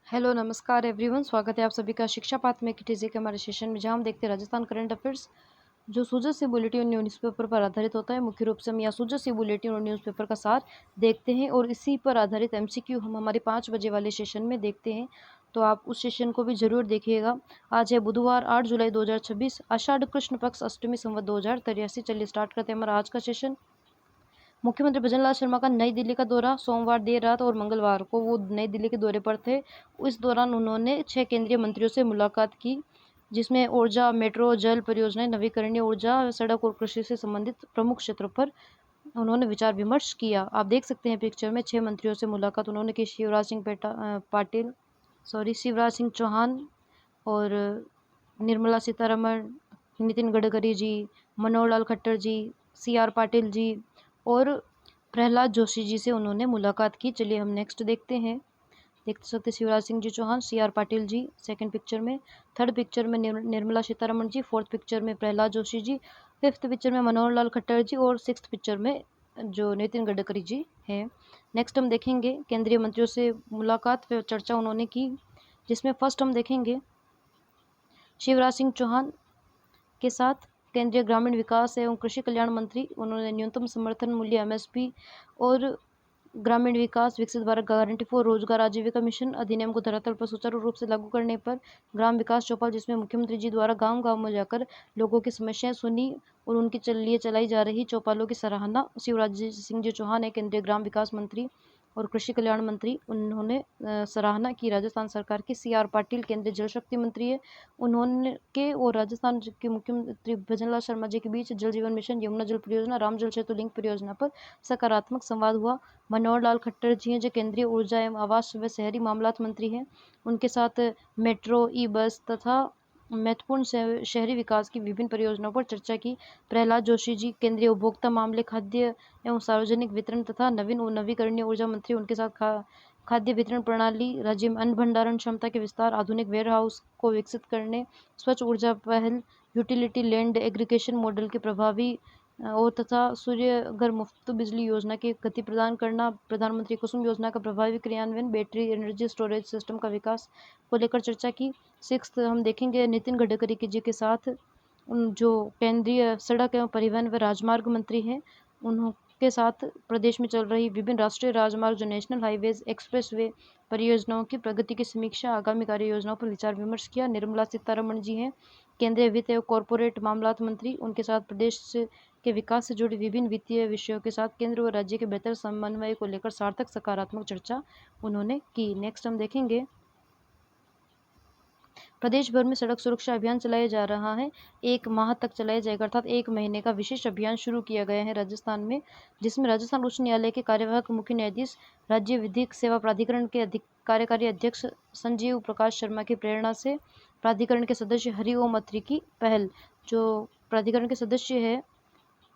Hello, नमस्कार everyone. स्वागत है आप सभी का शिक्षा पाठ में किटीजी के हमारे सेशन में, जहाँ हम देखते हैं राजस्थान करंट अफेयर्स, जो सूजत सी बुलेटिन न्यूज़पेपर पर आधारित होता है। मुख्य रूप से हम यहाँ सूजत सी बुलेटिन और न्यूज़पेपर का सार देखते हैं और इसी पर आधारित एमसीक्यू हम हमारे 5 बजे वाले सेशन में देखते हैं, तो आप उस सेशन को भी ज़रूर देखिएगा। आज है बुधवार 8 जुलाई 2026, आषाढ़ कृष्ण पक्ष अष्टमी संवत 2083। चलिए स्टार्ट करते हैं हमारा आज का सेशन। मुख्यमंत्री भजनलाल शर्मा का नई दिल्ली का दौरा, सोमवार देर रात और मंगलवार को वो नई दिल्ली के दौरे पर थे। इस दौरान उन्होंने 6 केंद्रीय मंत्रियों से मुलाकात की, जिसमें ऊर्जा, मेट्रो, जल परियोजनाएं, नवीकरणीय ऊर्जा, सड़क और कृषि से संबंधित प्रमुख क्षेत्रों पर उन्होंने विचार विमर्श किया। आप देख सकते हैं पिक्चर में 6 मंत्रियों से मुलाकात उन्होंने की। शिवराज सिंह चौहान और निर्मला सीतारमण, नितिन गडकरी जी, मनोहर लाल खट्टर जी, CR पाटिल जी और प्रहलाद जोशी जी से उन्होंने मुलाकात की। चलिए हम नेक्स्ट देखते हैं। देख सकते Shivraj Singh ji Chauhan, CR Patil ji second picture में, थर्ड पिक्चर में निर्मला सीतारमण जी, फोर्थ पिक्चर में प्रहलाद जोशी जी, फिफ्थ पिक्चर में मनोहर लाल खट्टर जी और सिक्स्थ पिक्चर में जो नितिन गडकरी जी हैं। नेक्स्ट हम देखेंगे केंद्रीय मंत्रियों से मुलाकात व चर्चा उन्होंने की, जिसमें फर्स्ट हम देखेंगे शिवराज सिंह चौहान के साथ केंद्रीय ग्रामीण विकास एवं कृषि कल्याण मंत्री। उन्होंने न्यूनतम समर्थन मूल्य MSP और ग्रामीण विकास विकसित भारत गारंटी फॉर रोजगार आजीविका मिशन अधिनियम को धरातल पर सुचारू रूप से लागू करने पर ग्राम विकास चौपाल, जिसमें मुख्यमंत्री जी द्वारा गांव गांव में जाकर लोगों की समस्याएं सुनी और उनके लिए चलाई जा रही चौपालों की सराहना शिवराज सिंह जी चौहान है, केंद्रीय ग्राम विकास मंत्री और कृषि कल्याण मंत्री, उन्होंने सराहना की। राजस्थान सरकार की CR पाटिल केंद्रीय जल शक्ति मंत्री है, उन्होंने के और राजस्थान के मुख्यमंत्री भजनलाल शर्मा जी के बीच जल जीवन मिशन, यमुना जल परियोजना, राम जल सेतु लिंक परियोजना पर सकारात्मक संवाद हुआ। मनोहर लाल खट्टर जी हैं जो केंद्रीय ऊर्जा एवं आवास व शहरी मामलात मंत्री हैं, उनके साथ मेट्रो, ई-बस तथा महत्वपूर्ण शहरी विकास की विभिन्न परियोजनाओं पर चर्चा की। प्रहलाद जोशी जी केंद्रीय उपभोक्ता मामले, खाद्य एवं सार्वजनिक वितरण तथा नवीन और नवीकरणीय ऊर्जा मंत्री, उनके साथ खाद्य वितरण प्रणाली, राज्य में अन्न भंडारण क्षमता के विस्तार, आधुनिक वेयर हाउस को विकसित करने, स्वच्छ ऊर्जा पहल, यूटिलिटी लैंड एग्रीगेशन मॉडल के प्रभावी और तथा सूर्य घर मुफ्त बिजली योजना की गति प्रदान करना, प्रधानमंत्री कुसुम योजना का प्रभावी क्रियान्वयन, बैटरी एनर्जी स्टोरेज सिस्टम का विकास को लेकर चर्चा की। सिक्स्थ हम देखेंगे नितिन गडकरी जी के साथ जो केंद्रीय सड़क एवं परिवहन व राजमार्ग मंत्री हैं, उनके साथ प्रदेश में चल रही विभिन्न राष्ट्रीय राजमार्ग, जो नेशनल हाईवेज, एक्सप्रेसवे परियोजनाओं की प्रगति की समीक्षा, आगामी कार्य योजनाओं पर विचार विमर्श किया। निर्मला सीतारमण जी हैं केंद्रीय वित्त एवं कॉरपोरेट मामलात मंत्री, उनके साथ प्रदेश के विकास से जुड़े विभिन्न वित्तीय विषयों के साथ केंद्र व राज्य के बेहतर समन्वय को लेकर सार्थक सकारात्मक चर्चा उन्होंने की। नेक्स्ट हम देखेंगे प्रदेश भर में सड़क सुरक्षा अभियान चलाया जा रहा है, 1 माह तक चलाया जाएगा, अर्थात 1 महीने का विशेष अभियान शुरू किया गया है राजस्थान में, जिसमें राजस्थान उच्च न्यायालय के कार्यवाहक मुख्य न्यायाधीश, राज्य विधिक सेवा प्राधिकरण के कार्यकारी अध्यक्ष संजीव प्रकाश शर्मा की प्रेरणा से प्राधिकरण के सदस्य हरिओम अत्री की पहल, जो प्राधिकरण के सदस्य है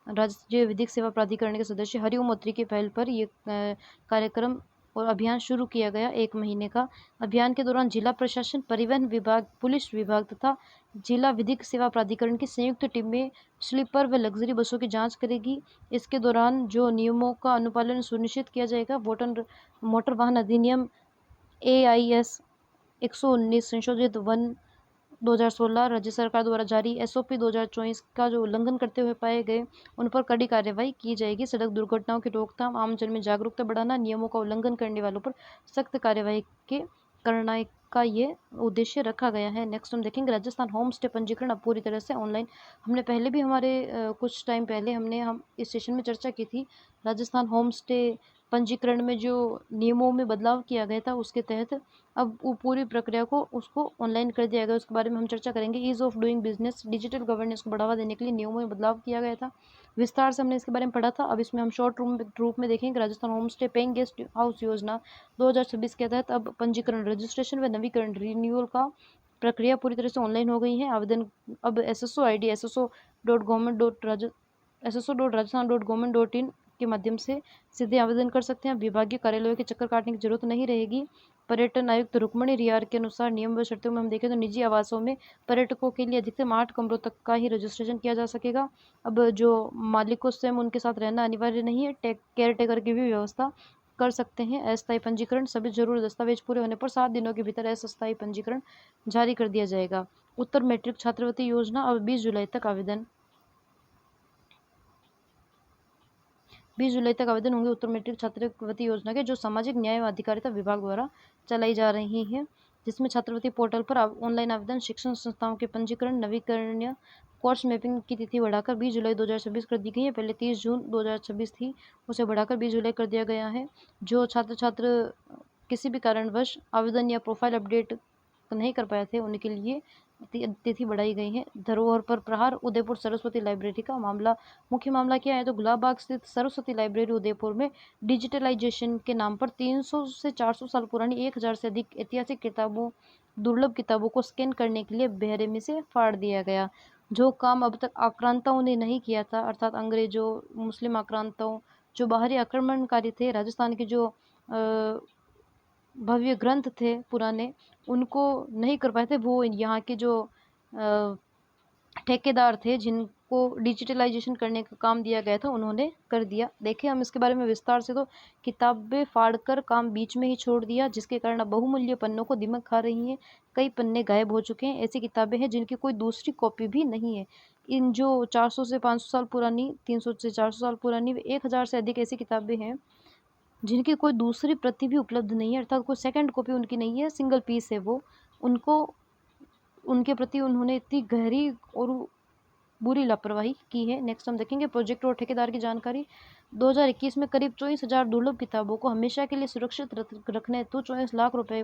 राज्य विधिक सेवा प्राधिकरण के सदस्य हरिओम अत्री की पहल पर ये कार्यक्रम और अभियान शुरू किया गया। 1 महीने का अभियान के दौरान जिला प्रशासन, परिवहन विभाग, पुलिस विभाग तथा जिला विधिक सेवा प्राधिकरण की संयुक्त टीमें स्लीपर व लग्जरी बसों की जांच करेगी। इसके दौरान जो नियमों का अनुपालन सुनिश्चित किया जाएगा, मोटर वाहन अधिनियम AIS 119 संशोधित 2016 राज्य सरकार द्वारा जारी SOP 2024 का जो उल्लंघन करते हुए पाए गए, उन पर कड़ी कार्रवाई की जाएगी। सड़क दुर्घटनाओं की रोकथाम, आमजन में जागरूकता बढ़ाना, नियमों का उल्लंघन करने वालों पर सख्त कार्रवाई करना का ये उद्देश्य रखा गया है। नेक्स्ट हम देखेंगे राजस्थान होम स्टे पंजीकरण अब पूरी तरह से ऑनलाइन। हमने पहले भी कुछ टाइम पहले हम इस सेशन में चर्चा की थी। राजस्थान होम स्टे पंजीकरण में जो नियमों में बदलाव किया गया था, उसके तहत अब वो पूरी प्रक्रिया को उसको ऑनलाइन कर दिया गया। उसके बारे में हम चर्चा करेंगे। Ease of doing business, digital governance को बढ़ावा देने के लिए नियमों में बदलाव किया गया था, विस्तार से हमने इसके बारे में पढ़ा था। अब इसमें हम शॉर्ट रूप में देखेंगे। Rajasthan home stay paying guest house योजना 2026 के तहत अब पंजीकरण, रजिस्ट्रेशन व नवीकरण, रिन्यूअल का प्रक्रिया पूरी तरह से ऑनलाइन हो गई है। आवेदन अब SSO ID sso.rajasthan.gov.in के माध्यम से सीधे आवेदन कर सकते हैं। विभागीय कार्यालयों के चक्कर काटने की जरूरत नहीं रहेगी। पर्यटन आयुक्त रुक्मणी रियार के अनुसार नियम व शर्तों में हम देखें तो निजी आवासों में पर्यटकों के लिए अधिकतम 8 कमरों तक का ही रजिस्ट्रेशन किया जा सकेगा। अब जो मालिकों स्वयं उनके साथ रहना अनिवार्य नहीं है, केयर टेकर की भी व्यवस्था कर सकते हैं। अस्थायी पंजीकरण, सभी जरूरी दस्तावेज पूरे होने पर 7 दिनों के भीतर अस्थायी पंजीकरण जारी कर दिया जाएगा। उत्तर मैट्रिक छात्रवृत्ति योजना अब 20 जुलाई तक आवेदन 20 जुलाई तक आवेदन होंगे उत्तर मैट्रिक छात्रवृत्ति योजना के, जो सामाजिक न्याय व अधिकारिता विभाग द्वारा चलाई जा रही है, जिसमें छात्रवृत्ति पोर्टल पर ऑनलाइन आवेदन, शिक्षण संस्थाओं के पंजीकरण, नवीकरण, कोर्स मैपिंग की तिथि बढ़ाकर 20 जुलाई 2026 कर दी गई है। पहले 30 जून 2026 थी, उसे बढ़ाकर 20 जुलाई कर दिया गया है। जो छात्र किसी भी कारणवश आवेदन या प्रोफाइल अपडेट नहीं कर पाए थे, उनके लिए तिथि बढ़ाई गई है। धरोहर पर प्रहार, उदयपुर सरस्वती लाइब्रेरी का मामला, मुख्य मामला क्या है तो गुलाबबाग स्थित सरस्वती लाइब्रेरी उदयपुर में डिजिटलाइजेशन के नाम पर 300 से 400 साल पुरानी 1000 से अधिक ऐतिहासिक किताबों, दुर्लभ किताबों को स्कैन करने के लिए बेरहमी से फाड़ दिया गया। जो काम अब तक आक्रांताओं ने नहीं किया था, अर्थात अंग्रेजों, मुस्लिम आक्रांताओं, जो बाहरी आक्रमणकारी थे, राजस्थान के जो भव्य ग्रंथ थे पुराने, उनको नहीं कर पाए थे, वो यहाँ के जो ठेकेदार थे जिनको डिजिटलाइजेशन करने का काम दिया गया था, उन्होंने कर दिया। देखें हम इसके बारे में विस्तार से, तो किताबें फाड़कर काम बीच में ही छोड़ दिया, जिसके कारण अब बहुमूल्य पन्नों को दीमक खा रही हैं। कई पन्ने गायब हो चुके हैं। ऐसी किताबें हैं जिनकी कोई दूसरी कॉपी भी नहीं है। इन जो 400 से 500 साल पुरानी, 300 से 400 साल पुरानी, 1000 से अधिक ऐसी किताबें हैं जिनकी कोई दूसरी प्रति भी उपलब्ध नहीं है, अर्थात कोई सेकंड कॉपी उनकी नहीं है, सिंगल पीस है वो। उनको उनके प्रति उन्होंने इतनी गहरी और बुरी लापरवाही की है। नेक्स्ट हम देखेंगे प्रोजेक्ट और ठेकेदार की जानकारी। 2021 में करीब 24,000 दुर्लभ किताबों को हमेशा के लिए सुरक्षित रखने हेतु 24 लाख रुपए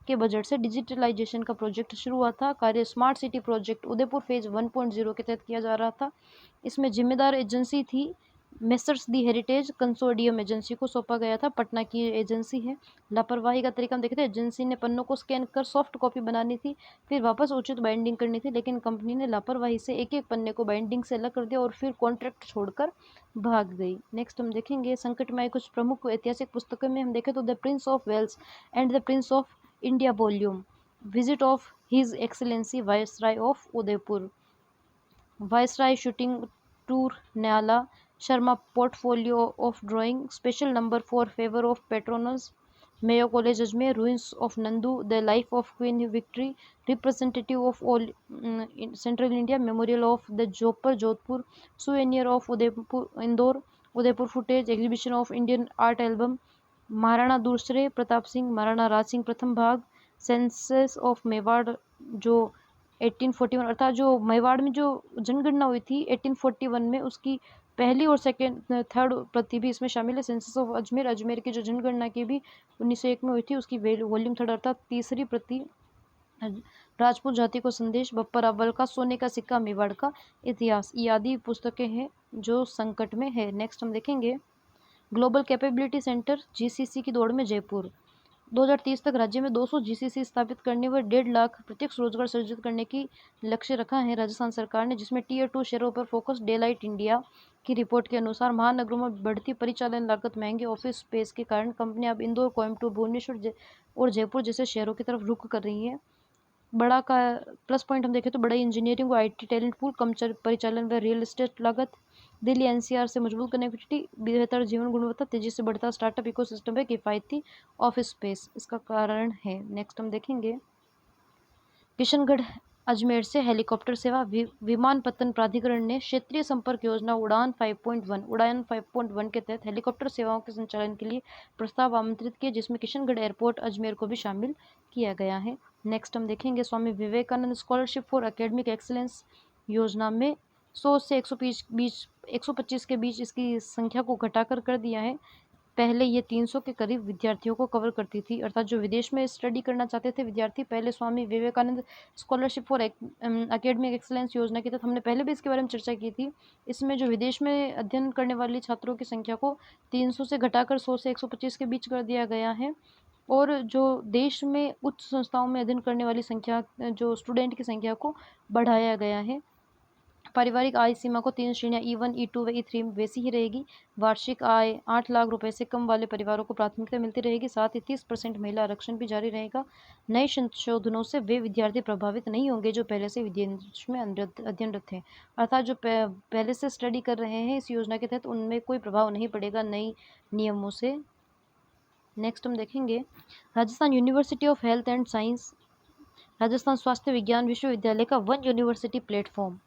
के बजट से डिजिटलाइजेशन का प्रोजेक्ट शुरू हुआ था। कार्य smart city project Udaipur phase 1.0 के तहत किया जा रहा था। इसमें जिम्मेदार एजेंसी थी मेसर्स दी हेरिटेज कंसोर्डियम, एजेंसी को सौंपा गया था। पटना की एजेंसी है। लापरवाही का तरीका हम देखते हैं। एजेंसी ने पन्नों को स्कैन कर सॉफ्ट कॉपी बनानी थी, फिर वापस उचित बाइंडिंग करनी थी, लेकिन कंपनी ने लापरवाही से एक एक पन्ने को बाइंडिंग से अलग कर दिया और फिर कॉन्ट्रैक्ट छोड़कर भाग गई। नेक्स्ट हम देखेंगे संकट में आई कुछ प्रमुख ऐतिहासिक पुस्तकों में हम देखें तो the prince of Wales and the prince of India volume, visit of his excellency viceroy of Udaipur, viceroy shooting tour न्याला, Sharma portfolio of drawing, special number for favour of patrons, Mayo college Ajmer, ruins of Nandu, the life of queen victory, representative of all central India, memorial of the जोपर Jodhpur, souvenir of Udaipur Indore, Udaipur footage, exhibition of Indian art album, Maharana दूसरे प्रताप सिंह, महाराणा राज सिंह प्रथम भाग, census of Mewar जो 1841, अर्थात जो मेवाड़ में जो जनगणना हुई थी 1841 में, उसकी पहली और सेकेंड थर्ड प्रति भी इसमें शामिल है। सेंसस ऑफ अजमेर, अजमेर की जो जनगणना की भी 1901 में हुई थी, उसकी वॉल्यूम थर्ड अर्थात तीसरी प्रति। राजपूत जाति को संदेश, बप्पर अव्वल का सोने का सिक्का, मेवाड़ का इतिहास, ये आदि पुस्तकें हैं जो संकट में है। नेक्स्ट हम देखेंगे ग्लोबल कैपेबिलिटी सेंटर जीसीसी की दौड़ में जयपुर। 2030 तक राज्य में 200 जीसीसी स्थापित करने व 1.5 लाख प्रत्यक्ष रोजगार सृजित करने की लक्ष्य रखा है राजस्थान सरकार ने, जिसमें टियर 2 शहरों पर फोकस। डेलाइट इंडिया की रिपोर्ट के अनुसार महानगरों में बढ़ती परिचालन लागत, महंगे ऑफिस स्पेस के कारण कंपनियां अब इंदौर, कोयम्बटूर, भुवनेश्वर और जयपुर जैसे शहरों की तरफ रुख कर रही है। बड़ा का प्लस पॉइंट हम देखें तो बड़ा इंजीनियरिंग व आईटी टैलेंट पूल, कम परिचालन व रियल एस्टेट लागत, दिल्ली एनसीआर से मजबूत कनेक्टिविटी, बेहतर जीवन गुणवत्ता, तेजी से बढ़ता स्टार्टअप इकोसिस्टम है, किफायती ऑफिस स्पेस इसका कारण है। नेक्स्ट हम देखेंगे किशनगढ़ अजमेर से हेलीकॉप्टर सेवा। विमानपत्तन प्राधिकरण ने क्षेत्रीय संपर्क योजना उड़ान 5.1 के तहत हेलीकॉप्टर सेवाओं के संचालन के लिए प्रस्ताव आमंत्रित किए, जिसमें किशनगढ़ एयरपोर्ट अजमेर को भी शामिल किया गया है। नेक्स्ट हम देखेंगे Swami Vivekananda scholarship for academic excellence योजना में 100 से 125 के बीच इसकी संख्या को घटाकर कर दिया है। पहले ये 300 के करीब विद्यार्थियों को कवर करती थी, अर्थात जो विदेश में स्टडी करना चाहते थे विद्यार्थी, पहले Swami Vivekananda scholarship for academic excellence योजना के तहत हमने पहले भी इसके बारे में चर्चा की थी। इसमें जो विदेश में अध्ययन करने वाले छात्रों की संख्या को 300 से घटाकर 100 से 125 के बीच कर दिया गया है, और जो देश में उच्च संस्थाओं में अध्ययन करने वाली संख्या, जो स्टूडेंट की संख्या को बढ़ाया गया है। पारिवारिक आय सीमा को 3 श्रेणियां E1, E2 व E3 वैसी ही रहेगी। वार्षिक आय 8 लाख रुपए से कम वाले परिवारों को प्राथमिकता मिलती रहेगी। साथ ही 30% महिला आरक्षण भी जारी रहेगा। नए संशोधनों से वे विद्यार्थी प्रभावित नहीं होंगे जो पहले से विदेश में अध्ययनरत थे, अर्थात जो पहले से स्टडी कर रहे हैं इस योजना के तहत, उनमें कोई प्रभाव नहीं पड़ेगा नई नियमों से। नेक्स्ट हम देखेंगे Rajasthan university of health and science, Rajasthan स्वास्थ्य विज्ञान विश्वविद्यालय का one university platform.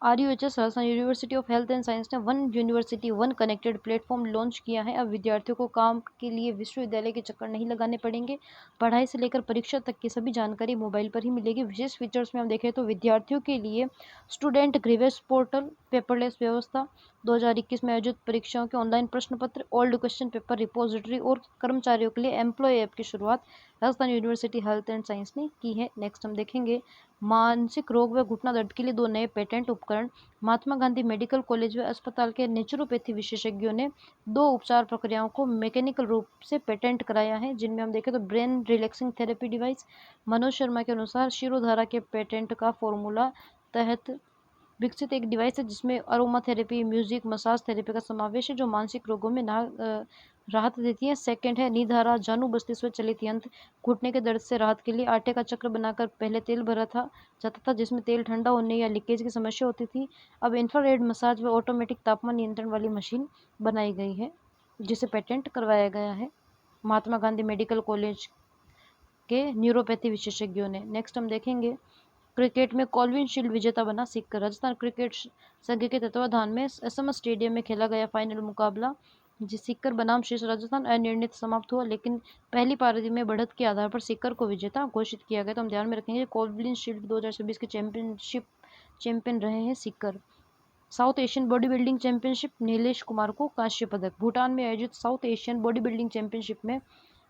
RUHS Rajasthan university of health and science ने one university one connected platform launch किया है। अब विद्यार्थियों को काम के लिए विश्वविद्यालय के चक्कर नहीं लगाने पड़ेंगे। पढ़ाई से लेकर परीक्षा तक की सभी जानकारी मोबाइल पर ही मिलेगी। विशेष फीचर्स में हम देखें तो विद्यार्थियों के लिए स्टूडेंट ग्रीवेंस पोर्टल, पेपरलेस व्यवस्था, 2021 में आयोजित परीक्षाओं के ऑनलाइन प्रश्न पत्र, ओल्ड क्वेश्चन पेपर रिपोजिटरी और कर्मचारियों के लिए एम्प्लॉय ऐप की शुरुआत Rajasthan university health and science ने की है। नेक्स्ट हम देखेंगे मानसिक रोग व घुटना दर्द के लिए 2 नए पेटेंट उपकरण। महात्मा गांधी मेडिकल कॉलेज व अस्पताल के नेचुरोपैथी विशेषज्ञों ने 2 उपचार प्रक्रियाओं को मैकेनिकल रूप से पेटेंट कराया है, जिनमें हम देखें तो brain relaxing therapy device. Manoj Sharma के अनुसार शिरोधारा के पेटेंट का फॉर्मूला तहत विकसित एक डिवाइस है जिसमें aroma therapy, music, massage therapy का समावेश है, जो मानसिक रोगों में राहत देती है। सेकंड है निधारा जानू बस्ती स्वचालित यंत्र। घुटने के दर्द से राहत के लिए आटे का चक्र बनाकर पहले तेल भरा जाता था, जिसमें तेल ठंडा होने या लीकेज की समस्या होती थी। अब इंफ्रारेड मसाज व ऑटोमेटिक तापमान नियंत्रण वाली मशीन बनाई गई है, जिसे पेटेंट करवाया गया है महात्मा गांधी मेडिकल कॉलेज के न्यूरोपैथी विशेषज्ञों ने। नेक्स्ट हम देखेंगे क्रिकेट में कॉल्विन शील्ड विजेता बना सिक्कर। राजस्थान क्रिकेट संघ के तत्वाधान में एसएमएस स्टेडियम में खेला गया फाइनल मुकाबला जिस सिक्कर बनाम शीर्ष राजस्थान अनिर्णित समाप्त हुआ, लेकिन पहली पारी में बढ़त के आधार पर सिक्कर को विजेता घोषित किया गया। तो हम ध्यान में रखेंगे कॉल्विन शील्ड 2026 के चैंपियन रहे हैं Sikar. South Asian body building championship, Nilesh Kumar को कांस्य पदक। भूटान में आयोजित South Asian body building championship में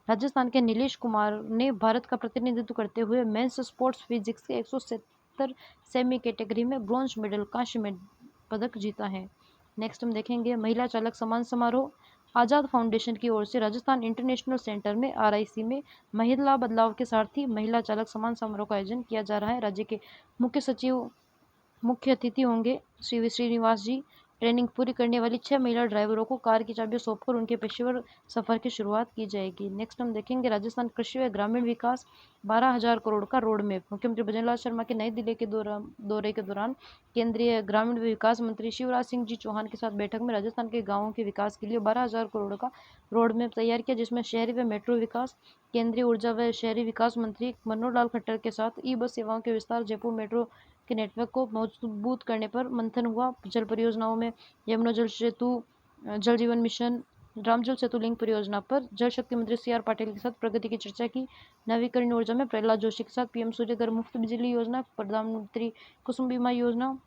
राजस्थान के नीलेश कुमार ने भारत का प्रतिनिधित्व करते हुए मेंस स्पोर्ट्स फिजिक्स के 170 सेमी कैटेगरी में ब्रॉन्ज मेडल कांस्य पदक जीता है। नेक्स्ट हम देखेंगे महिला चालक सम्मान समारोह। आजाद फाउंडेशन की ओर से राजस्थान इंटरनेशनल सेंटर में RIC में महिला बदलाव के सारथी महिला चालक सम्मान समारोह का आयोजन किया जा रहा है। राज्य के मुख्य सचिव मुख्य अतिथि होंगे श्री श्रीनिवास जी। ट्रेनिंग पूरी करने वाली 6 महिला ड्राइवरों को कार की चाबी सौंपकर उनके पेशेवर सफर की शुरुआत की जाएगी। नेक्स्ट हम देखेंगे राजस्थान कृषि व ग्रामीण विकास 12,000 करोड़ का रोड मैप। मुख्यमंत्री भजनलाल शर्मा के नई दिल्ली के दौरे के दौरान केंद्रीय ग्रामीण विकास मंत्री शिवराज सिंह जी चौहान के साथ बैठक में राजस्थान के गाँवों के विकास के लिए 12,000 करोड़ का रोड मैप तैयार किया, जिसमें शहरी व मेट्रो विकास, केंद्रीय ऊर्जा व शहरी विकास मंत्री मनोहर लाल खट्टर के साथ ई-बस सेवाओं के विस्तार, जयपुर मेट्रो के नेटवर्क को मजबूत करने पर मंथन हुआ। जल परियोजनाओं में यमुना जल सेतु, जल जीवन मिशन, रामजल सेतु लिंक परियोजना पर जल शक्ति मंत्री CR पाटिल के साथ प्रगति की चर्चा की। नवीकरणीय ऊर्जा में प्रहलाद जोशी के साथ PM सूर्यघर मुफ्त बिजली योजना, प्रधानमंत्री कुसुम बीमा योजना,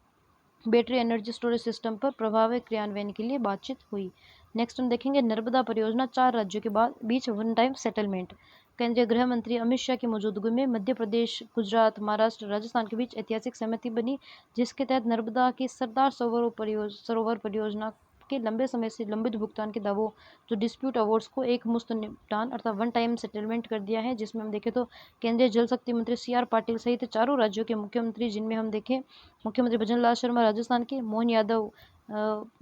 बैटरी एनर्जी स्टोरेज सिस्टम पर प्रभावी क्रियान्वयन के लिए बातचीत हुई। नेक्स्ट हम देखेंगे नर्मदा परियोजना 4 राज्यों के बीच वन टाइम सेटलमेंट। केंद्रीय गृह मंत्री अमित शाह की मौजूदगी में मध्य प्रदेश, गुजरात, महाराष्ट्र, राजस्थान के बीच ऐतिहासिक सहमति बनी, जिसके तहत नर्मदा की सरदार सरोवर परियोजना के लंबे समय से लंबित भुगतान के दावों, जो डिस्प्यूट अवार्ड्स को एक मुश्त निपटान अर्थात वन टाइम सेटलमेंट कर दिया है, जिसमें हम देखें तो केंद्रीय जल शक्ति मंत्री CR पाटिल सहित 4 राज्यों के मुख्यमंत्री, जिनमें हम देखें मुख्यमंत्री भजनलाल शर्मा राजस्थान के, मोहन यादव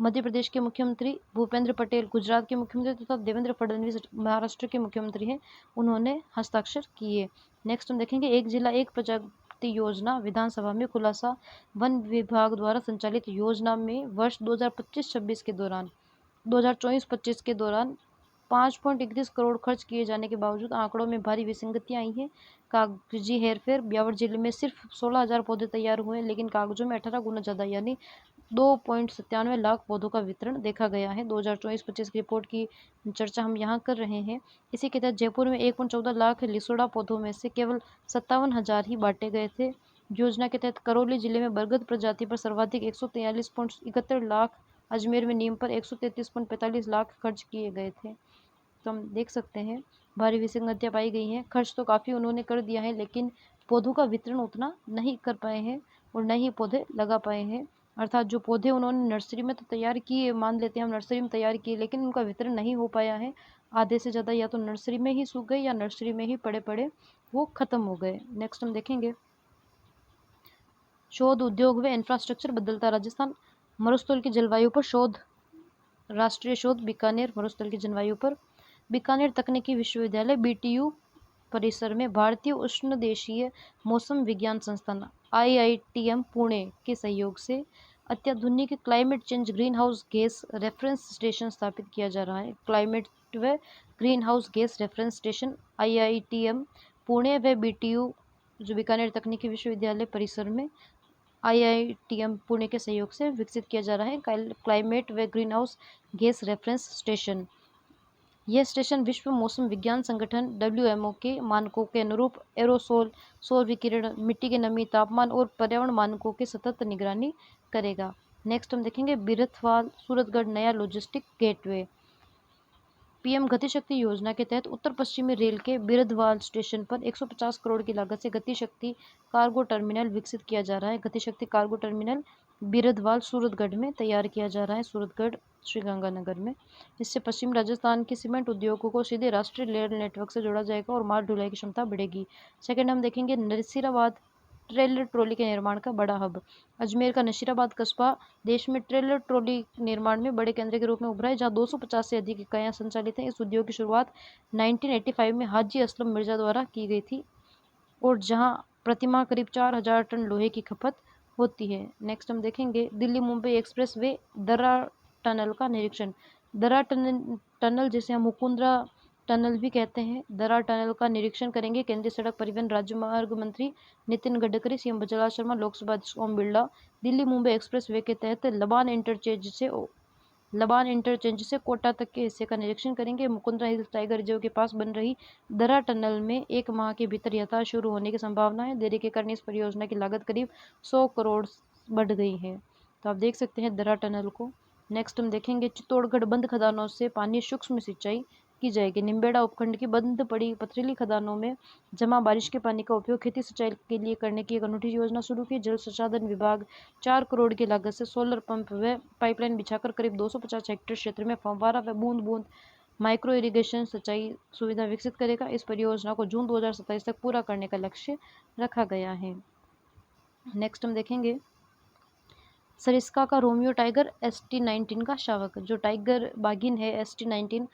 मध्य प्रदेश के मुख्यमंत्री, भूपेंद्र पटेल गुजरात के मुख्यमंत्री तथा देवेंद्र फडणवीस महाराष्ट्र के मुख्यमंत्री हैं, उन्होंने हस्ताक्षर किए। नेक्स्ट हम देखेंगे एक जिला एक प्रजाति योजना विधानसभा में खुलासा। वन विभाग द्वारा संचालित योजना में वर्ष 2025-26 के दौरान 2024-25 के दौरान 5.31 करोड़ खर्च किए जाने के बावजूद आंकड़ों में भारी विसंगतियां आई हैं। कागजी हेरफेर, ब्यावर जिले में सिर्फ 16,000 पौधे तैयार हुए, लेकिन कागजों में 18 गुना ज़्यादा यानी 2.97 लाख पौधों का वितरण देखा गया है। 2024-25 की रिपोर्ट की चर्चा हम यहाँ कर रहे हैं। इसी के तहत जयपुर में 1.14 लाख लिसोड़ा पौधों में से केवल 57,000 ही बांटे गए थे। योजना के तहत करौली जिले में बरगद प्रजाति पर सर्वाधिक 143.71 लाख, अजमेर में नीम पर 133.45 लाख खर्च किए गए थे। तो हम देख सकते हैं भारी विसंगतियाँ पाई गई हैं। खर्च तो काफ़ी उन्होंने कर दिया है, लेकिन पौधों का वितरण उतना नहीं कर पाए हैं और न ही पौधे लगा पाए हैं। अर्थात जो पौधे उन्होंने नर्सरी में तो तैयार किए, मान लेते हैं हम नर्सरी में तैयार किए, लेकिन उनका वितरण नहीं हो पाया है। आधे से ज़्यादा या तो नर्सरी में ही सूख गए या नर्सरी में ही पड़े पड़े वो ख़त्म हो गए। नेक्स्ट हम देखेंगे शोध, उद्योग व इंफ्रास्ट्रक्चर बदलता राजस्थान। मरुस्थल की जलवायु पर शोध, राष्ट्रीय शोध बीकानेर मरुस्थल की जलवायु पर। बीकानेर तकनीकी विश्वविद्यालय BTU परिसर में भारतीय उष्णदेशीय मौसम विज्ञान संस्थान IITM पुणे के सहयोग से अत्याधुनिक climate change green house gas reference station स्थापित किया जा रहा है। क्लाइमेट व green house gas reference station IITM Pune व BTU जो बीकानेर तकनीकी विश्वविद्यालय परिसर में IITM पुणे के सहयोग से विकसित किया जा रहा है क्लाइमेट व green house gas reference station. यह स्टेशन विश्व मौसम विज्ञान संगठन WMO के मानकों के अनुरूप एरोसोल, सौर विकिरण, मिट्टी की नमी, तापमान और पर्यावरण मानकों की सतत निगरानी करेगा। नेक्स्ट हम देखेंगे बिरथवाल सूरतगढ़ नया लॉजिस्टिक गेटवे। PM गतिशक्ति योजना के तहत उत्तर पश्चिमी रेल के बिरधवाल स्टेशन पर 150 करोड़ की लागत से गतिशक्ति कार्गो टर्मिनल विकसित किया जा रहा है। गतिशक्ति कार्गो टर्मिनल बिरधवाल सूरतगढ़ में तैयार किया जा रहा है, सूरतगढ़ श्रीगंगानगर में। इससे पश्चिम राजस्थान के सीमेंट उद्योगों को सीधे राष्ट्रीय रेल नेटवर्क से जोड़ा जाएगा और माल ढुलाई की क्षमता बढ़ेगी। सेकेंड हम देखेंगे नरसिराबाद ट्रेलर ट्रॉली के निर्माण का बड़ा हब। अजमेर का नशीराबाद कस्बा देश में ट्रेलर ट्रॉली निर्माण में बड़े केंद्र के रूप में उभरा है, जहां 250 से अधिक इकाइयां संचालित हैं। इस उद्योग की शुरुआत 1985 में हाजी असलम मिर्जा द्वारा की गई थी और जहां प्रतिमाह करीब 4000 टन लोहे की खपत होती है। नेक्स्ट हम देखेंगे दिल्ली मुंबई एक्सप्रेस वे दर्रा टनल का निरीक्षण। दर्रा टनल जिसे हम मुकुंदरा टनल भी कहते हैं, दर्रा टनल का निरीक्षण करेंगे केंद्रीय सड़क परिवहन राजमार्ग मंत्री नितिन गडकरी, CM बजरंग शर्मा, लोकसभा अध्यक्ष ओम बिरला। दिल्ली मुंबई एक्सप्रेस वे के तहत लबान इंटरचेंज से कोटा तक के हिस्से का निरीक्षण करेंगे। मुकुंदरा हिल्स टाइगर रिजर्व के पास बन रही दर्रा टनल में 1 माह के भीतर यातायात शुरू होने की संभावना है। देरी के कारण इस परियोजना की लागत करीब 100 करोड़ बढ़ गई है। तो आप देख सकते हैं दर्रा टनल को। नेक्स्ट हम देखेंगे चित्तौड़गढ़ बंद खदानों से पानी सूक्ष्म सिंचाई की जाएगी। निम्बेड़ा उपखंड की बंद पड़ी पथरीली खदानों में जमा बारिश के पानी का उपयोग खेती सिंचाई के लिए करने की एक अनूठी योजना शुरू की। जल संसाधन विभाग 4 करोड़ की लागत से सोलर पंप व पाइपलाइन बिछाकर करीब 250 हेक्टेयर क्षेत्र में फव्वारा व बूंद बूंद माइक्रो इरिगेशन सिंचाई सुविधा विकसित करेगा। इस परियोजना को जून 2027 तक पूरा करने का लक्ष्य रखा गया है। नेक्स्ट हम देखेंगे सरिस्का का रोमियो टाइगर ST19 का शावक। जो टाइगर बाघिन है ST19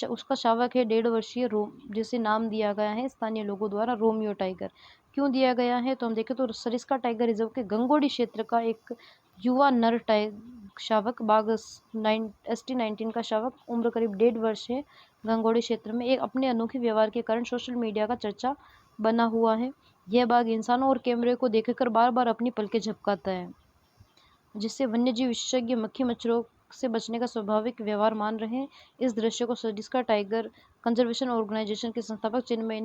उसका शावक है 1.5 वर्षीय जिसे नाम दिया गया है स्थानीय लोगों द्वारा रोमियो टाइगर। क्यों दिया गया है तो हम देखें तो सरिस्का टाइगर रिजर्व के गंगोड़ी क्षेत्र का एक युवा नर शावक बाघ ST19 का शावक उम्र करीब 1.5 वर्ष है। गंगोड़ी क्षेत्र में एक अपने अनोखे व्यवहार के कारण सोशल मीडिया का चर्चा बना हुआ है। यह बाघ इंसानों और कैमरे को देखकर बार बार अपनी पलकें झपकाता है, जिससे वन्यजीव विशेषज्ञ मक्खी मच्छरों से बचने का स्वाभाविक व्यवहार मान रहे हैं। इस दृश्य को सरिस्का टाइगर कंजर्वेशन ऑर्गेनाइजेशन के संस्थापक चिन्मय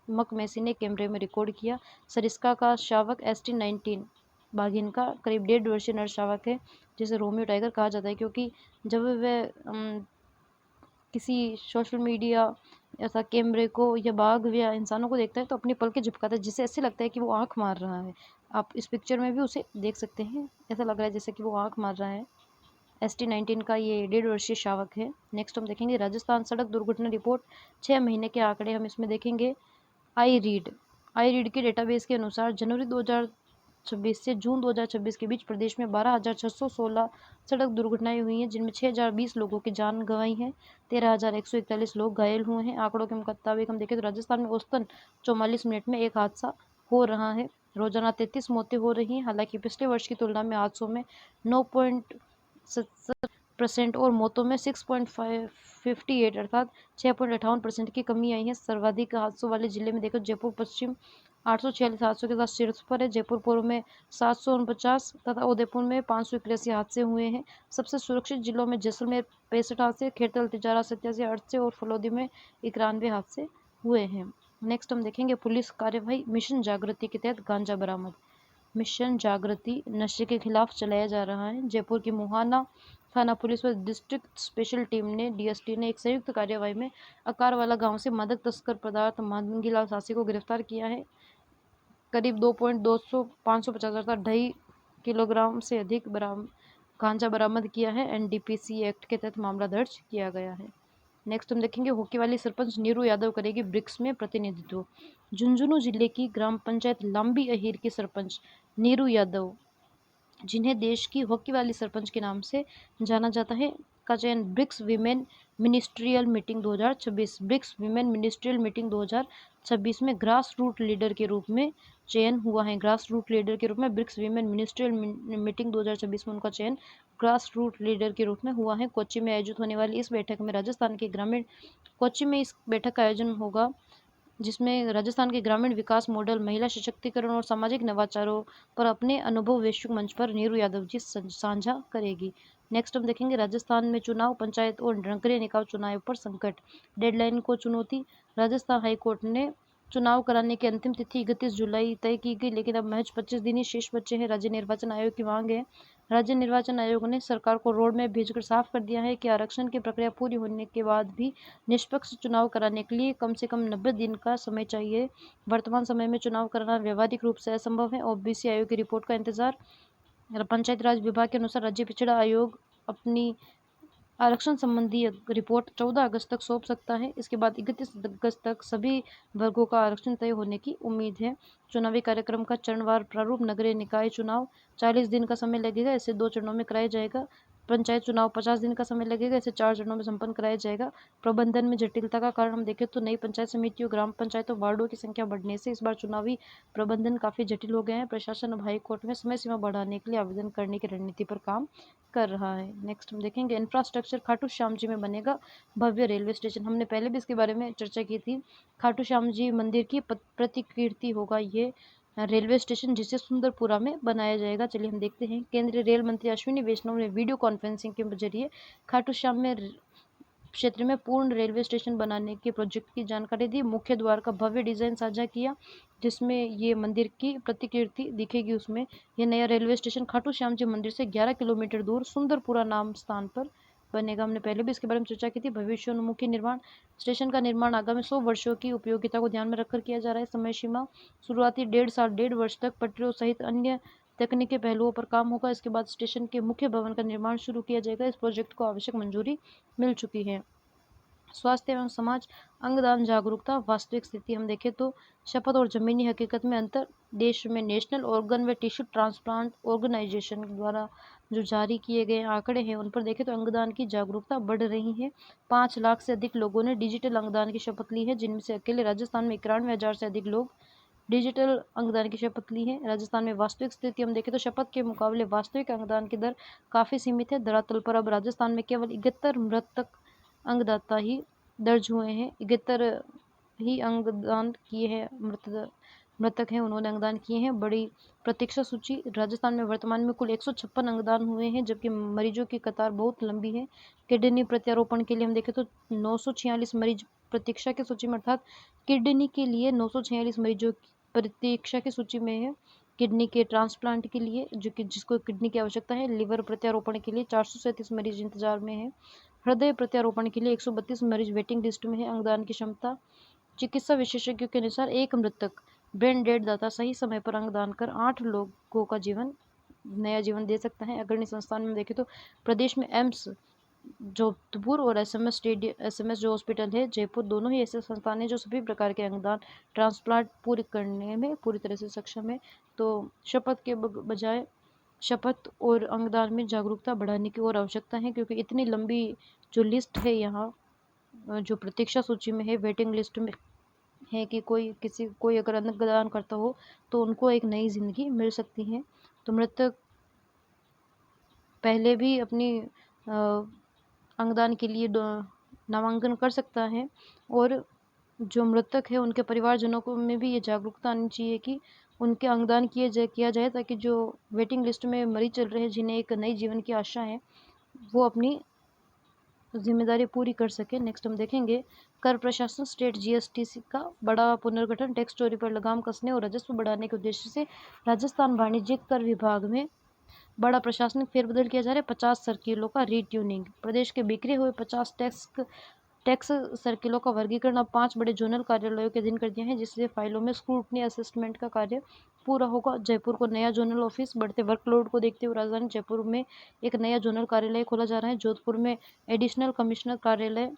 मकमेसी ने कैमरे में रिकॉर्ड किया। सरिस्का का शावक ST19 बाघिन का करीब 1.5 वर्षीय नर शावक है, जिसे रोमियो टाइगर कहा जाता है, क्योंकि जब वह किसी सोशल मीडिया ऐसा कैमरे को या बाघ या इंसानों को देखता है तो अपनी पलकें झपकाता है, जिससे ऐसे लगता है कि वो आंख मार रहा है। आप इस पिक्चर में भी उसे देख सकते हैं, ऐसा लग रहा है जैसे कि वो आंख मार रहा है। ST19 का ये 1.5 वर्षीय शावक है। नेक्स्ट हम देखेंगे राजस्थान सड़क दुर्घटना रिपोर्ट 6 महीने के आंकड़े हम इसमें देखेंगे। आई रीड के डेटाबेस के अनुसार जनवरी 2026 से जून 2026 के बीच प्रदेश में 12,616 सड़क दुर्घटनाएं हुई हैं, जिनमें 6,020 लोगों की जान गंवाई है, 13,141 लोग घायल हुए हैं। आंकड़ों के मुताबिक हम देखें तो राजस्थान में औसतन 44 मिनट में एक हादसा हो रहा है। रोजाना 33 मौतें हो रही हैं। हालांकि पिछले वर्ष की तुलना में हादसों में 9.70% और मौतों में 6.58 अर्थात 6.58% की कमी आई है। सर्वाधिक हादसों वाले जिले में देखो जयपुर पश्चिम 846 हादसों के साथ शीर्ष पर है। जयपुर पूर्व में 749 तथा उदयपुर में 581 हादसे हुए हैं। सबसे सुरक्षित जिलों में जैसलमेर 65 हादसे, खेरतल तिजारा 87 हादसे और फलोदी में 91 हादसे हुए हैं। नेक्स्ट हम देखेंगे पुलिस कार्यवाही मिशन जागृति के तहत गांजा बरामद। मिशन जागृति नशे के खिलाफ चलाया जा रहा है। जयपुर की मुहाना थाना पुलिस व डिस्ट्रिक्ट स्पेशल टीम ने DST ने एक संयुक्त कार्यवाही में अकारवाला गांव से मादक तस्कर पदार्थ मांगीलाल सासी को गिरफ्तार किया है। करीब 550 अर्थात 2.5 किलोग्राम से अधिक गांजा बरामद किया है। NDPC एक्ट के तहत मामला दर्ज किया गया है। नेक्स्ट हम देखेंगे हॉकी वाली सरपंच नीरू यादव करेगी ब्रिक्स में प्रतिनिधित्व। झुंझुनू जिले की ग्राम पंचायत लांबी अहीर की सरपंच नीरू यादव, जिन्हें देश की हॉकी वाली सरपंच के नाम से जाना जाता है, का चयन ब्रिक्स वीमेन मिनिस्ट्रियल मीटिंग 2026 में ग्रास रूट लीडर के रूप में चयन हुआ है। ग्रास रूट लीडर के रूप में ब्रिक्स वीमेन मिनिस्ट्रियल मीटिंग 2026 में उनका चयन ग्रास रूट लीडर के रूप में हुआ है। कोच्चि में आयोजित होने वाली इस बैठक में राजस्थान के ग्रामीण कोच्चि में इस बैठक का आयोजन होगा, जिसमें राजस्थान के ग्रामीण विकास मॉडल, महिला सशक्तिकरण और सामाजिक नवाचारों पर अपने अनुभव वैश्विक मंच पर नीरू यादव जी साझा करेगी। नेक्स्ट हम देखेंगे राजस्थान में चुनाव, पंचायत और नगरीय निकाय चुनाव पर संकट, डेडलाइन को चुनौती। राजस्थान हाईकोर्ट ने चुनाव कराने की अंतिम तिथि 31 जुलाई तय की गई, लेकिन अब महज 25 दिन ही शेष बचे हैं। राज्य निर्वाचन आयोग की मांग है। राज्य निर्वाचन आयोग ने सरकार को रोड मैप भेजकर साफ कर दिया है कि आरक्षण की प्रक्रिया पूरी होने के बाद भी निष्पक्ष चुनाव कराने के लिए कम से कम 90 दिन का समय चाहिए। वर्तमान समय में चुनाव कराना व्यावहारिक रूप से असंभव है। ओबीसी आयोग की रिपोर्ट का इंतजार। पंचायत राज विभाग के अनुसार राज्य पिछड़ा आयोग अपनी आरक्षण संबंधी रिपोर्ट 14 अगस्त तक सौंप सकता है। इसके बाद 31 अगस्त तक सभी वर्गों का आरक्षण तय होने की उम्मीद है। चुनावी कार्यक्रम का चरणवार प्रारूप, नगरीय निकाय चुनाव 40 दिन का समय लगेगा, इसे 2 चरणों में कराया जाएगा। पंचायत चुनाव 50 दिन का समय लगेगा, इसे 4 चरणों में संपन्न कराया जाएगा। प्रबंधन में जटिलता का कारण हम देखें तो नई पंचायत समितियों, ग्राम पंचायतों, वार्डों की संख्या बढ़ने से इस बार चुनावी प्रबंधन काफी जटिल हो गया है। प्रशासन अब हाईकोर्ट में समय सीमा बढ़ाने के लिए आवेदन करने की रणनीति पर काम कर रहा है। नेक्स्ट हम देखेंगे इंफ्रास्ट्रक्चर, खाटू श्याम जी में बनेगा भव्य रेलवे स्टेशन। हमने पहले भी इसके बारे में चर्चा की थी। खाटू श्याम जी मंदिर की प्रतिकीर्ति होगा ये रेलवे स्टेशन, जिसे सुंदरपुरा में बनाया जाएगा। चलिए हम देखते हैं। केंद्रीय रेल मंत्री अश्विनी वैष्णव ने वीडियो कॉन्फ्रेंसिंग के जरिए खाटू श्याम में क्षेत्र में पूर्ण रेलवे स्टेशन बनाने के प्रोजेक्ट की जानकारी दी। मुख्य द्वार का भव्य डिजाइन साझा किया, जिसमें ये मंदिर की प्रतिकृति दिखेगी। उसमें यह नया रेलवे स्टेशन खाटू श्याम जी मंदिर से 11 किलोमीटर दूर सुंदरपुरा नाम स्थान पर बनेगा। हमने पहले भी इसके बारे में चर्चा की थी। भविष्योन्मुखी निर्माण, स्टेशन का निर्माण आगामी 100 वर्षों की उपयोगिता को ध्यान में रखकर किया जा रहा है। समय सीमा शुरुआती 1.5 वर्ष तक पटरियों सहित अन्य तकनीकी पहलुओं पर काम होगा। इसके बाद स्टेशन के मुख्य भवन का निर्माण शुरू किया जाएगा। इस प्रोजेक्ट को आवश्यक मंजूरी मिल चुकी है। स्वास्थ्य एवं समाज, अंगदान जागरूकता, वास्तविक स्थिति हम देखें तो शपथ और जमीनी हकीकत में अंतर। देश में नेशनल ऑर्गन व टिश्यू ट्रांसप्लांट ऑर्गेनाइजेशन द्वारा जो जारी किए गए आंकड़े हैं उन पर देखें तो अंगदान की जागरूकता बढ़ रही है। 5 लाख से अधिक लोगों ने डिजिटल अंगदान की शपथ ली है, जिनमें से अकेले राजस्थान में 91,000 से अधिक लोग डिजिटल अंगदान की शपथ ली है। राजस्थान में वास्तविक स्थिति हम देखें तो शपथ के मुकाबले वास्तविक अंगदान की दर काफी सीमित है। धरातल पर अब राजस्थान में केवल 71 मृतक अंगदाता ही दर्ज हुए हैं। 71 ही अंगदान किए हैं, मृतक हैं, उन्होंने अंगदान किए हैं। बड़ी प्रतीक्षा सूची, राजस्थान में वर्तमान में कुल 156 अंगदान हुए हैं, जबकि मरीजों की कतार बहुत लंबी है। किडनी प्रत्यारोपण के लिए हम देखें तो 946 मरीज प्रतीक्षा की सूची में, अर्थात किडनी के लिए 946 मरीजों की प्रतीक्षा की सूची में है। किडनी के ट्रांसप्लांट के लिए जिसको किडनी की आवश्यकता है, लिवर प्रत्यारोपण के लिए 437 मरीज इंतजार में है। हृदय प्रत्यारोपण के लिए 132 मरीज वेटिंग लिस्ट में है। अंगदान की क्षमता, चिकित्सा विशेषज्ञों के अनुसार एक मृतक ब्रेन डेड दाता सही समय पर अंगदान कर 8 लोगों का नया जीवन दे सकता है। अग्रणी संस्थान में देखें तो प्रदेश में एम्स जोधपुर और एसएमएस जो हॉस्पिटल है जयपुर, दोनों ही ऐसे संस्थान हैं जो सभी प्रकार के अंगदान ट्रांसप्लांट पूरी करने में पूरी तरह से सक्षम है। तो शपथ के बजाय शपथ और अंगदान में जागरूकता बढ़ाने की और आवश्यकता है, क्योंकि इतनी लंबी जो लिस्ट है यहाँ जो प्रतीक्षा सूची में है, वेटिंग लिस्ट में है कि कोई अगर अंगदान करता हो तो उनको एक नई जिंदगी मिल सकती है। तो मृतक पहले भी अपनी अंगदान के लिए नामांकन कर सकता है, और जो मृतक है उनके परिवारजनों को में भी ये जागरूकता आनी चाहिए कि उनके अंगदान किया जाए, ताकि जो वेटिंग लिस्ट में मरीज चल रहे हैं जिन्हें एक नई जीवन की आशा है वो अपनी जिम्मेदारी पूरी कर सके। नेक्स्ट हम देखेंगे कर प्रशासन, स्टेट जीएसटी का बड़ा पुनर्गठन, टैक्स चोरी पर लगाम कसने और राजस्व बढ़ाने के उद्देश्य से राजस्थान वाणिज्यिक कर विभाग में बड़ा प्रशासनिक फेरबदल किया जा रहा है। 50 सर्किलों का रीट्यूनिंग, प्रदेश के बिखरे हुए 50 टैक्स सर्किलों का वर्गीकरण अब 5 बड़े जोनल कार्यालयों के अधीन कर दिया है, जिससे फाइलों में स्क्रूटनी असेसमेंट का कार्य पूरा होगा। जयपुर को नया जोनल ऑफिस, बढ़ते वर्कलोड को देखते हुए राजधानी जयपुर में एक नया जोनल कार्यालय खोला जा रहा है। जोधपुर में एडिशनल कमिश्नर कार्यालय,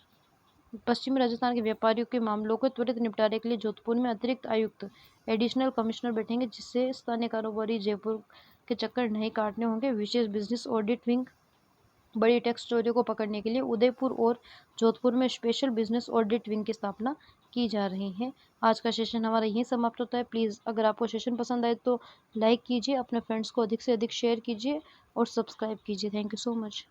पश्चिमी राजस्थान के व्यापारियों के मामलों को त्वरित निपटारे के लिए जोधपुर में अतिरिक्त आयुक्त एडिशनल कमिश्नर बैठेंगे, जिससे स्थानीय कारोबारी जयपुर के चक्कर नहीं काटने होंगे। विशेष बिजनेस ऑडिट विंग, बड़ी टैक्स चोरियों को पकड़ने के लिए उदयपुर और जोधपुर में स्पेशल बिजनेस ऑडिट विंग की स्थापना की जा रही है। आज का सेशन हमारा यहीं समाप्त होता है। प्लीज़ अगर आपको सेशन पसंद आए तो लाइक कीजिए, अपने फ्रेंड्स को अधिक से अधिक शेयर कीजिए और सब्सक्राइब कीजिए। Thank you so much.